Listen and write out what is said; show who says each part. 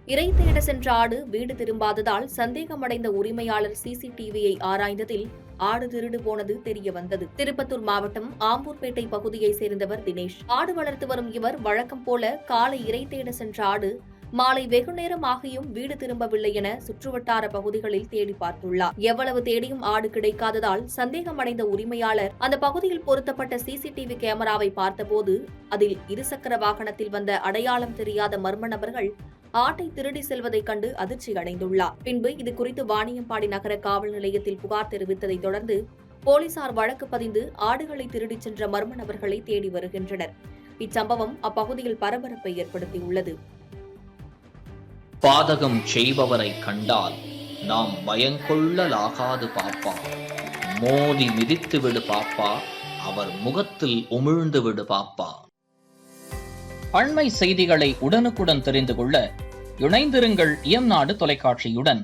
Speaker 1: இரை தேட சென்ற ஆடு வீடு திரும்பாததால் சந்தேகமடைந்த உரிமையாளர் சிசிடிவியை ஆராய்ந்ததில் ஆடு திருடு போனது தெரிய வந்தது. திருப்பத்தூர் மாவட்டம் ஆம்பூர்பேட்டை பகுதியைச் சேர்ந்தவர் தினேஷ். ஆடு வளர்த்து வரும் இவர் வழக்கம் போல காலை இரை தேட சென்ற ஆடு மாலை வெகுநேரம் ஆகியும் வீடு திரும்பவில்லை என சுற்றுவட்டார பகுதிகளில் தேடி பார்த்துள்ளார். எவ்வளவு தேடியும் ஆடு கிடைக்காததால் சந்தேகமடைந்த உரிமையாளர் அந்த பகுதியில் பொருத்தப்பட்ட சிசிடிவி கேமராவை பார்த்தபோது அதில் இருசக்கர வாகனத்தில் வந்த அடையாளம் தெரியாத மர்ம நபர்கள் ஆட்டை திருடி செல்வதைக் கண்டு அதிர்ச்சி அடைந்துள்ளார். பின்பு இதுகுறித்து வாணியம்பாடி நகர காவல் நிலையத்தில் புகார் தெரிவித்ததைத் தொடர்ந்து போலீசார் வழக்கு பதிந்து ஆடுகளை திருடிச் சென்ற மர்ம நபர்களை தேடி வருகின்றனர். இச்சம்பவம் அப்பகுதியில் பரபரப்பை ஏற்படுத்தியுள்ளது.
Speaker 2: பாதகம் செய்பவரை கண்டால் நாம் பயங்கொள்ளலாகாது பாப்பா. மோதி மிதித்து விடு பாப்பா, அவர் முகத்தில் உமிழ்ந்து விடு பாப்பா. அண்மை செய்திகளை உடனுக்குடன் தெரிந்து கொள்ள இணைந்திருங்கள் இயம்நாடு தொலைக்காட்சியுடன்.